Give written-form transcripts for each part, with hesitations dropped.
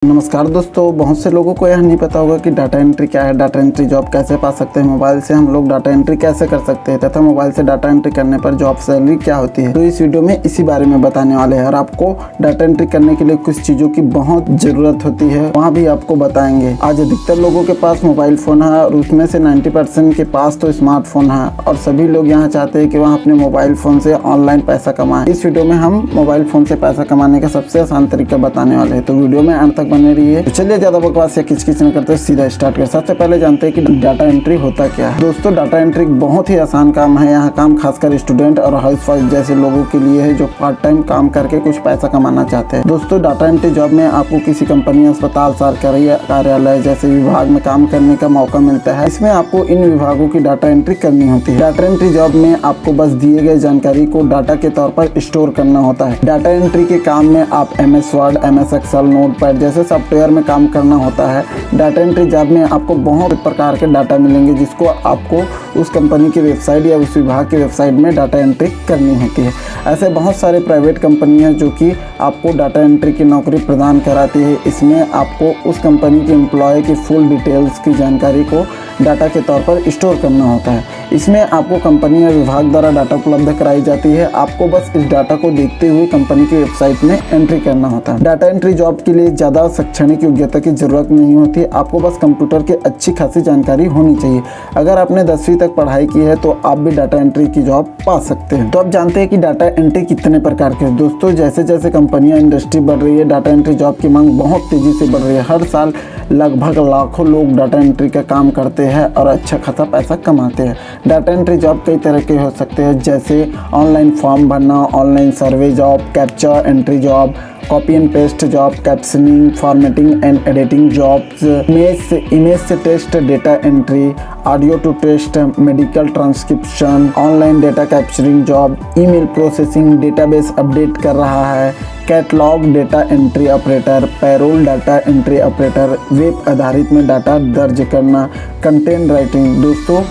नमस्कार दोस्तों, बहुत से लोगों को यह नहीं पता होगा कि डाटा एंट्री क्या है। डाटा एंट्री जॉब कैसे पा सकते हैं, मोबाइल से हम लोग डाटा एंट्री कैसे कर सकते हैं तथा मोबाइल से डाटा एंट्री करने पर जॉब सैलरी क्या होती है। तो इस वीडियो में इसी बारे में बताने वाले हैं और आपको डाटा एंट्री करने के लिए कुछ चीज़ों की बहुत ज़रूरत होती है, वहाँ भी आपको बताएंगे। आज अधिकतर लोगों के पास मोबाइल फ़ोन है और उसमें से 90% के पास तो स्मार्टफोन है और सभी लोग यहाँ चाहते हैं कि वहाँ अपने मोबाइल फ़ोन से ऑनलाइन पैसा कमाएं। इस वीडियो में हम मोबाइल फ़ोन से पैसा कमाने का सबसे आसान तरीका बताने वाले हैं, तो वीडियो में अंत तक बने रहिए। तो चलिए ज़्यादा बकवास या किचकिच न करते सीधा स्टार्ट कर। सबसे पहले जानते हैं कि डाटा एंट्री होता क्या है। दोस्तों, डाटा एंट्री बहुत ही आसान काम है। यहाँ काम खासकर स्टूडेंट और हाउसवाइफ जैसे लोगों के लिए है जो पार्ट टाइम काम करके कुछ पैसा कमाना चाहते हैं। दोस्तों, डाटा एंट्री जॉब में आपको किसी कंपनी, अस्पताल, सरकारी कार्यालय जैसे विभाग में काम करने का मौका मिलता है। इसमें आपको इन विभागों की डाटा एंट्री करनी होती है। डाटा एंट्री जॉब में आपको बस दिए गए जानकारी को डाटा के तौर पर स्टोर करना होता है। डाटा एंट्री के काम में आप MS Word, MS Excel, Notepad जैसे सॉफ्टवेयर में काम करना होता है। डाटा एंट्री जॉब में आपको बहुत प्रकार के डाटा मिलेंगे जिसको आपको उस कंपनी की वेबसाइट या उस विभाग की वेबसाइट में डाटा एंट्री करनी होती है। ऐसे बहुत सारे प्राइवेट कंपनियां जो कि आपको डाटा एंट्री की नौकरी प्रदान कराती है। इसमें आपको उस कंपनी के एम्प्लॉय की फुल डिटेल्स की जानकारी को डाटा के तौर पर स्टोर करना होता है। इसमें आपको कंपनी या विभाग द्वारा डाटा उपलब्ध कराई जाती है। आपको बस इस डाटा को देखते हुए कंपनी की वेबसाइट में एंट्री करना होता है। डाटा एंट्री जॉब के लिए ज़्यादा शैक्षणिक योग्यता की जरूरत नहीं होती। आपको बस कंप्यूटर की अच्छी खासी जानकारी होनी चाहिए। अगर आपने 10वीं तक पढ़ाई की है तो आप भी डाटा एंट्री की जॉब पा सकते हैं। तो आप जानते हैं कि डाटा एंट्री कितने प्रकार के हैं। दोस्तों, जैसे जैसे कंपनियां, इंडस्ट्री बढ़ रही है, डाटा एंट्री जॉब की मांग बहुत तेजी से बढ़ रही है। हर साल लगभग लाखों लोग डाटा एंट्री का काम करते हैं और अच्छा खासा पैसा कमाते हैं। डाटा एंट्री जॉब कई तरह के हो सकते हैं, जैसे ऑनलाइन फॉर्म भरना, online survey job, captcha entry job, copy and paste job, captioning, formatting and editing jobs, image से text data entry, audio to text, medical transcription, online data capturing job, email processing, database update कर रहा है, catalog data entry operator, payroll data entry operator, web आधारित में data दर्ज करना, content writing. दोस्तों,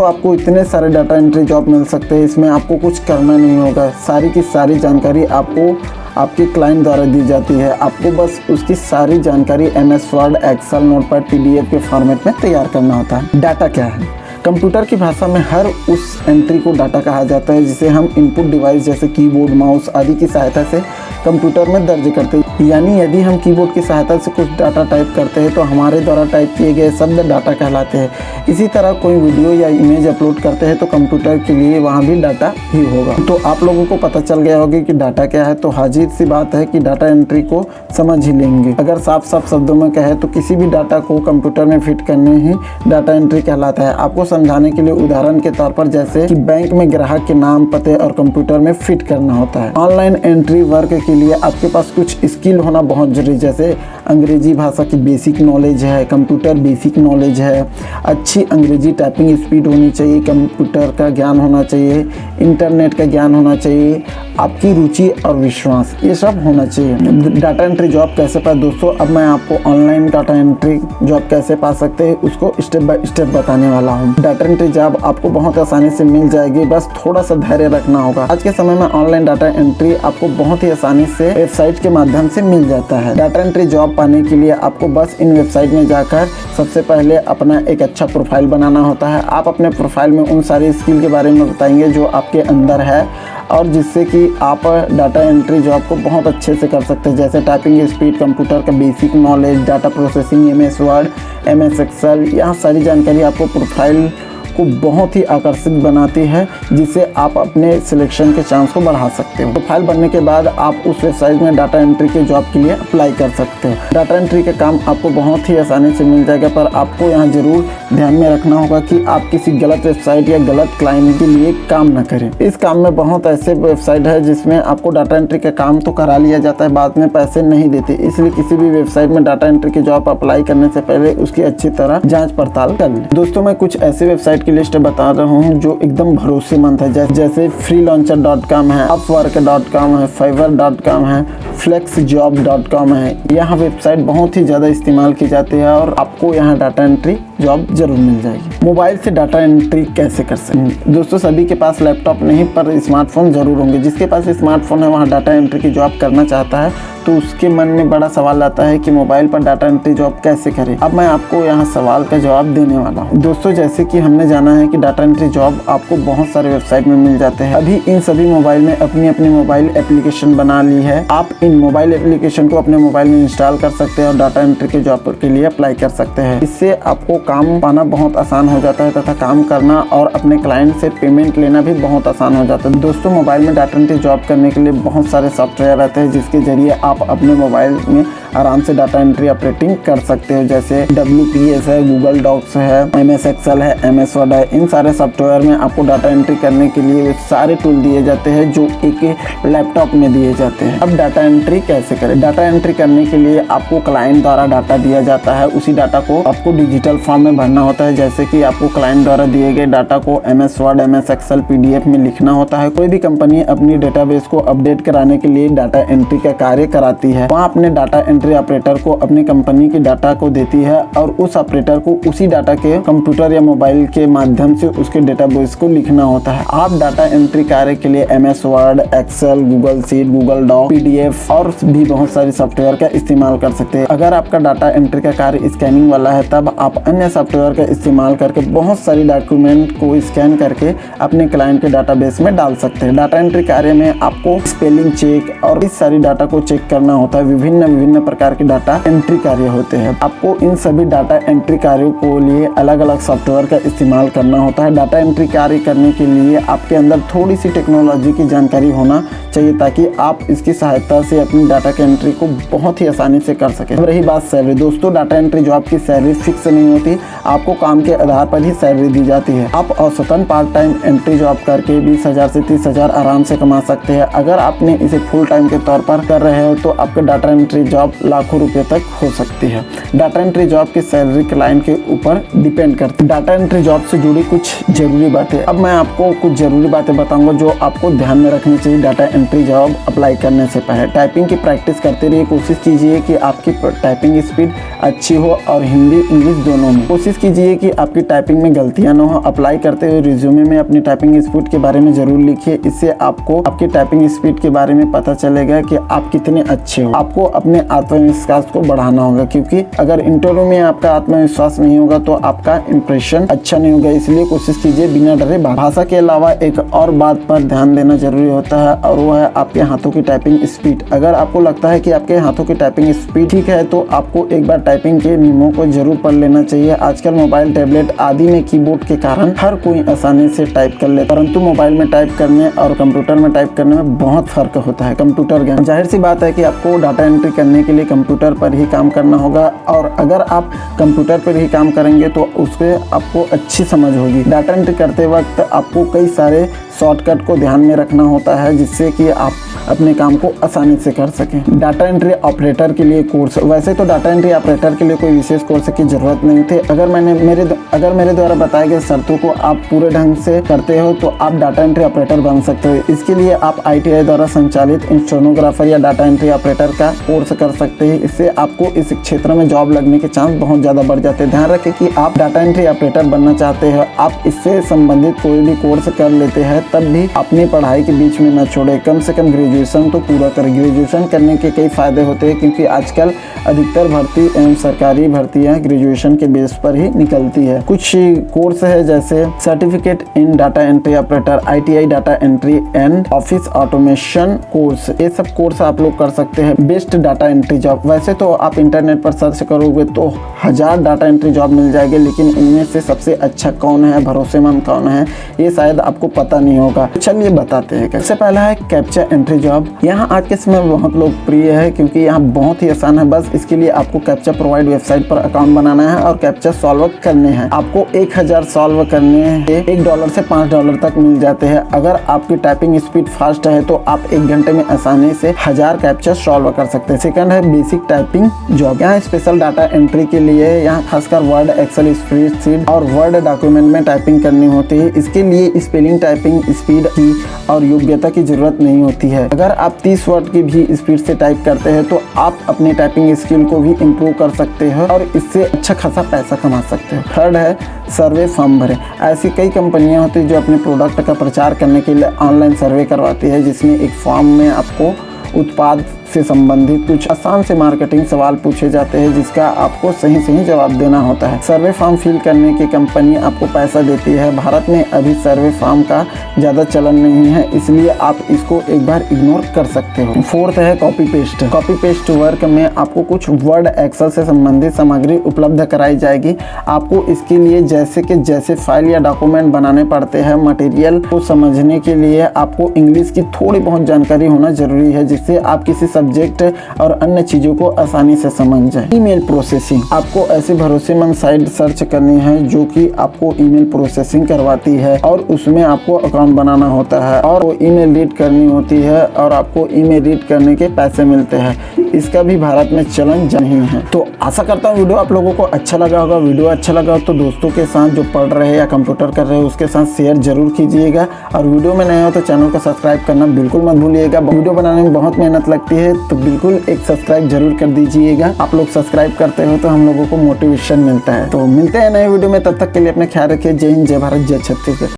आपको इतने सारे डाटा एंट्री जॉब मिल सकते हैं। इसमें आपको कुछ करना नहीं होगा। सारी की सारी जानकारी आपको आपके क्लाइंट द्वारा दी जाती है। आपको बस उसकी सारी जानकारी MS Word, Excel, Notepad, PDF के फॉर्मेट में तैयार करना होता है। डाटा क्या है? कंप्यूटर की भाषा में हर उस एंट्री को डाटा कहा जाता है जिसे हम इनपुट डिवाइस जैसे कीबोर्ड, माउस आदि की सहायता से कंप्यूटर में दर्ज करते हैं। यानी यदि हम कीबोर्ड की सहायता से कुछ डाटा टाइप करते हैं तो हमारे द्वारा टाइप किए गए शब्द डाटा कहलाते हैं। इसी तरह कोई वीडियो या इमेज अपलोड करते हैं तो कंप्यूटर के लिए वहाँ भी डाटा ही होगा। तो आप लोगों को पता चल गया होगा कि डाटा क्या है। तो हाजिर सी बात है कि डाटा एंट्री को समझ ही लेंगे। अगर साफ साफ शब्दों में कहे तो किसी भी डाटा को कंप्यूटर में फिट करने ही डाटा एंट्री कहलाता है। आपको समझाने के लिए उदाहरण के तौर पर जैसे कि बैंक में ग्राहक के नाम, पते और कंप्यूटर में फिट करना होता है। ऑनलाइन एंट्री वर्क के लिए आपके पास कुछ स्किल होना बहुत जरूरी, जैसे अंग्रेजी भाषा की बेसिक नॉलेज है, कंप्यूटर बेसिक नॉलेज है, अच्छी अंग्रेजी टाइपिंग स्पीड होनी चाहिए, कंप्यूटर का ज्ञान होना चाहिए, इंटरनेट का ज्ञान होना चाहिए, आपकी रुचि और विश्वास, ये सब होना चाहिए। डाटा एंट्री जॉब कैसे पाए? दोस्तों, अब मैं आपको ऑनलाइन डाटा एंट्री जॉब कैसे पा सकते हैं उसको स्टेप बाय स्टेप बताने वाला हूँ। डाटा एंट्री जॉब आपको बहुत आसानी से मिल जाएगी, बस थोड़ा सा धैर्य रखना होगा। आज के समय में ऑनलाइन डाटा एंट्री आपको बहुत ही आसानी से वेबसाइट के माध्यम से मिल जाता है। डाटा एंट्री जॉब पाने के लिए आपको बस इन वेबसाइट में जाकर सबसे पहले अपना एक अच्छा प्रोफाइल बनाना होता है। आप अपने प्रोफाइल में उन सारी स्किल के बारे में बताएंगे जो आपके अंदर है और जिससे कि आप डाटा एंट्री जॉब को बहुत अच्छे से कर सकते हैं, जैसे टाइपिंग स्पीड, कंप्यूटर का basic knowledge, data processing, MS Word, MS Excel. यह सारी जानकारी आपको प्रोफाइल को बहुत ही आकर्षित बनाती है, जिससे आप अपने सिलेक्शन के चांस को बढ़ा सकते हो। प्रोफाइल बनने के बाद आप उस वेबसाइट में डाटा एंट्री के जॉब के लिए अप्लाई कर सकते हो। डाटा एंट्री का काम आपको बहुत ही आसानी से मिल जाएगा, पर आपको यहाँ जरूर ध्यान में रखना होगा कि आप किसी गलत वेबसाइट या गलत क्लाइंट के लिए काम न करें। इस काम में बहुत ऐसे वेबसाइट है जिसमें आपको डाटा एंट्री का काम तो करा लिया जाता है, बाद में पैसे नहीं देते। इसलिए किसी भी वेबसाइट में डाटा एंट्री की जॉब अप्लाई करने से पहले उसकी अच्छी तरह जाँच पड़ताल कर लें। दोस्तों, मैं कुछ ऐसी वेबसाइट की लिस्ट बता रहा हूँ जो एकदम भरोसेमंद है, जैसे freelancer.com है, upwork.com है, fiverr.com है, flexjob.com है। यहाँ वेबसाइट बहुत ही ज़्यादा इस्तेमाल की जाती है और आपको यहाँ डाटा एंट्री जॉब जरूर मिल जाएगी। मोबाइल से डाटा एंट्री कैसे कर सकते हैं दोस्तों? सभी के पास लैपटॉप नहीं पर स्मार्टफोन जरूर होंगे। जिसके पास स्मार्टफोन है वहाँ डाटा एंट्री की जॉब करना चाहता है तो उसके मन में बड़ा सवाल आता है कि मोबाइल पर डाटा एंट्री जॉब कैसे करें। अब मैं आपको यहाँ सवाल का जवाब देने वाला हूँ। दोस्तों जैसे कि हमने जाना है कि डाटा एंट्री जॉब आपको बहुत सारे वेबसाइट में मिल जाते हैं। अभी इन सभी मोबाइल में अपनी अपनी मोबाइल एप्लीकेशन बना ली है। आप इन मोबाइल एप्लीकेशन को अपने मोबाइल में इंस्टॉल कर सकते हैं और डाटा एंट्री के जॉब के लिए अप्लाई कर सकते हैं। इससे आपको काम पाना बहुत आसान हो जाता है तथा काम करना और अपने क्लाइंट से पेमेंट लेना भी बहुत आसान हो जाता है। दोस्तों मोबाइल में डाटा एंट्री जॉब करने के लिए बहुत सारे सॉफ्टवेयर रहते हैं जिसके जरिए आप अपने मोबाइल में आराम से डाटा एंट्री ऑपरेटिंग कर सकते हो। जैसे WPS है, गूगल डॉक्स है, MS Excel है, MS Word है। इन सारे सॉफ्टवेयर में आपको डाटा एंट्री करने के लिए सारे टूल दिए जाते हैं जो एक लैपटॉप में दिए जाते हैं। अब डाटा एंट्री कैसे करें? डाटा एंट्री करने के लिए आपको क्लाइंट द्वारा डाटा दिया जाता है। उसी डाटा को आपको डिजिटल फॉर्म में भरना होता है। जैसे कि आपको क्लाइंट द्वारा दिए गए डाटा को MS Word, MS Excel, PDF में लिखना होता है। कोई भी कंपनी अपनी डेटाबेस को अपडेट कराने के लिए डाटा एंट्री का कार्य कराती है। वहाँ अपने डाटा एंट्री ऑपरेटर को अपनी कंपनी के डाटा को देती है और उस ऑपरेटर को उसी डाटा के कंप्यूटर या मोबाइल के माध्यम से उसके डेटाबेस को लिखना होता है। आप डाटा एंट्री कार्य के लिए MS Word, Excel, Google sheet, Google doc, PDF और भी बहुत सारे सॉफ्टवेयर का इस्तेमाल कर सकते हैं। अगर आपका डाटा एंट्री का कार्य स्कैनिंग वाला है तब आप अन्य सॉफ्टवेयर का इस्तेमाल करके बहुत सारी डॉक्यूमेंट को स्कैन करके अपने क्लाइंट के डाटाबेस में डाल सकते हैं। डाटा एंट्री कार्य में आपको स्पेलिंग चेक और इस सारी डाटा को चेक करना होता है। विभिन्न प्रकार के डाटा एंट्री कार्य होते हैं। आपको इन सभी डाटा एंट्री कार्यों को लिए अलग अलग सॉफ्टवेयर का इस्तेमाल करना होता है। डाटा एंट्री कार्य करने के लिए आपके अंदर थोड़ी सी टेक्नोलॉजी की जानकारी होना चाहिए ताकि आप इसकी सहायता से अपनी डाटा की एंट्री को बहुत ही आसानी से कर सकें। अब रही बात सैलरी, दोस्तों डाटा एंट्री जॉब की सैलरी फिक्स नहीं होती, आपको काम के आधार पर ही सैलरी दी जाती है। आप औसतन पार्ट टाइम एंट्री जॉब करके 20,000 से 30,000 आराम से कमा सकते हैं। अगर आपने इसे फुल टाइम के तौर पर कर रहे हो तो आपके डाटा एंट्री जॉब लाखों रुपए तक हो सकती है। डाटा एंट्री जॉब की सैलरी क्लाइंट के ऊपर डिपेंड करती है। डाटा एंट्री जॉब से जुड़ी कुछ जरूरी बातें। अब मैं आपको कुछ जरूरी बातें बताऊंगा जो आपको ध्यान में रखनी चाहिए डाटा एंट्री जॉब अप्लाई करने से पहले। टाइपिंग की प्रैक्टिस करते रहिए। कोशिश कीजिए कि आपकी टाइपिंग स्पीड अच्छी हो और हिंदी इंग्लिश दोनों में। कोशिश कीजिए कि आपकी टाइपिंग में गलतियां न हो। अप्लाई करते हुए रिज्यूमे में अपनी टाइपिंग स्पीड के बारे में जरूर लिखिए। इससे आपको आपकी टाइपिंग स्पीड के बारे में पता चलेगा कि आप कितने अच्छे हो। आपको अपने आत्मविश्वास को बढ़ाना होगा क्योंकि अगर इंटरव्यू में आपका आत्मविश्वास नहीं होगा तो आपका इंप्रेशन अच्छा नहीं होगा। इसलिए कोशिश कीजिए बिना डरे। भाषा के अलावा एक और बात पर ध्यान देना जरूरी होता है और वो है आपके हाथों की टाइपिंग स्पीड। अगर आपको लगता है कि आपके हाथों की टाइपिंग स्पीड ठीक है तो आपको एक बार टाइपिंग के नियमों को जरूर पढ़ लेना चाहिए। आजकल मोबाइल, टैबलेट आदि में कीबोर्ड के कारण हर कोई आसानी से टाइप कर लेता है, परंतु मोबाइल में टाइप करने और कंप्यूटर में टाइप करने में बहुत फर्क होता है। कंप्यूटर ज्ञान, जाहिर सी बात है कि आपको डाटा एंट्री करने के लिए कंप्यूटर पर ही काम करना होगा और अगर आप कंप्यूटर पर ही काम करेंगे तो उसके आपको अच्छी समझ होगी। डाटा एंट्री करते वक्त आपको कई सारे शॉर्टकट को ध्यान में रखना होता है जिससे कि आप अपने काम को आसानी से कर सकें। डाटा एंट्री ऑपरेटर के लिए कोर्स, वैसे तो डाटा एंट्री ऑपरेटर के लिए कोई विशेष कोर्स की जरूरत नहीं थी। अगर मेरे द्वारा बताए गए शर्तों को आप पूरे ढंग से करते हो तो आप डाटा एंट्री ऑपरेटर बन सकते हो। इसके लिए आप ITI द्वारा संचालित स्टेनोग्राफर या डाटा एंट्री ऑपरेटर का कोर्स कर सकते हैं। इससे आपको इस क्षेत्र में जॉब लगने के चांस बहुत ज़्यादा बढ़ जाते हैं। ध्यान रखें कि आप डाटा एंट्री ऑपरेटर बनना चाहते हो, आप इससे संबंधित कोई भी कोर्स कर लेते हैं तब भी अपनी पढ़ाई के बीच में न छोड़े। कम से कम ग्रेजुएशन तो पूरा करें। ग्रेजुएशन करने के कई फायदे होते हैं क्योंकि आजकल अधिकतर भर्ती एवं सरकारी भर्तियां ग्रेजुएशन के बेस पर ही निकलती है। कुछ कोर्स है जैसे certificate in data entry operator, ITI data entry and office automation course, ये सब कोर्स आप लोग कर सकते हैं। बेस्ट डाटा एंट्री जॉब, वैसे तो आप इंटरनेट पर सर्च करोगे तो 1000 डाटा एंट्री जॉब मिल जाएंगे, लेकिन इनमें से सबसे अच्छा कौन है, भरोसेमंद कौन है, ये शायद आपको पता नहीं होगा। चलिए बताते हैं। सबसे पहला है कैप्चा एंट्री जॉब। यहाँ आज के समय बहुत लोकप्रिय है क्योंकि यहाँ बहुत ही आसान है। बस इसके लिए आपको कैप्चा प्रोवाइड वेबसाइट पर अकाउंट बनाना है और कैप्चा सॉल्व करने हैं। आपको 1000 सॉल्व करने हैं, $1 से $5 तक मिल जाते हैं। अगर आपकी टाइपिंग स्पीड फास्ट है तो आप 1 घंटे में आसानी से 1000 कैप्चा सॉल्व कर सकते हैं। सेकंड है बेसिक टाइपिंग जॉब। यहाँ स्पेशल डाटा एंट्री के लिए यहाँ खासकर वर्ड, एक्सेल, स्प्रेडशीट और वर्ड डॉक्यूमेंट में टाइपिंग करनी होती है। इसके लिए स्पेलिंग, टाइपिंग स्पीड की और योग्यता की जरूरत नहीं होती है। अगर आप 30 वर्ड की भी स्पीड से टाइप करते हैं तो आप अपनी टाइपिंग स्किल को भी इम्प्रूव कर सकते हो और इससे अच्छा खासा पैसा कमा सकते हो। थर्ड है सर्वे फॉर्म भरें। ऐसी कई कंपनियां होती है जो अपने प्रोडक्ट का प्रचार करने के लिए ऑनलाइन सर्वे करवाती है, जिसमें एक फॉर्म में आपको उत्पाद से संबंधित कुछ आसान से मार्केटिंग सवाल पूछे जाते हैं, जिसका आपको सही जवाब देना होता है। सर्वे फॉर्म फिल करने की कंपनी आपको पैसा देती है। भारत में अभी सर्वे फॉर्म का ज़्यादा चलन नहीं है, इसलिए आप इसको एक बार इग्नोर कर सकते हो। फोर्थ है copy paste. Copy paste work में आपको कुछ वर्ड, एक्सेल से संबंधित सामग्री उपलब्ध कराई जाएगी। आपको इसके लिए जैसे फाइल या डॉक्यूमेंट बनाने पड़ते हैं। मटेरियल को समझने के लिए आपको इंग्लिश की थोड़ी बहुत जानकारी होना जरूरी है, जिससे आप किसी सब्जेक्ट और अन्य चीजों को आसानी से समझ जाए। Email processing. आपको ऐसी भरोसेमंद साइट सर्च करनी है जो कि आपको ईमेल प्रोसेसिंग करवाती है और उसमें आपको अकाउंट बनाना होता है और वो ईमेल रीड करनी होती है और आपको ईमेल रीड करने के पैसे मिलते हैं। इसका भी भारत में चलन नहीं है। तो आशा करता हूँ वीडियो आप लोगों को अच्छा लगा होगा। वीडियो अच्छा लगा तो दोस्तों के साथ जो पढ़ रहे हैं या कंप्यूटर कर रहे हैं उसके साथ शेयर जरूर कीजिएगा और वीडियो में नए हो तो चैनल को सब्सक्राइब करना बिल्कुल मत भूलिएगा। वीडियो बनाने में बहुत मेहनत लगती है तो बिल्कुल एक सब्सक्राइब जरूर कर दीजिएगा। आप लोग सब्सक्राइब करते हो तो हम लोगों को मोटिवेशन मिलता है। तो मिलते हैं नए वीडियो में, तब तक के लिए अपने ख्याल रखिए। जय हिंद, जय भारत, जय छत्तीसगढ़।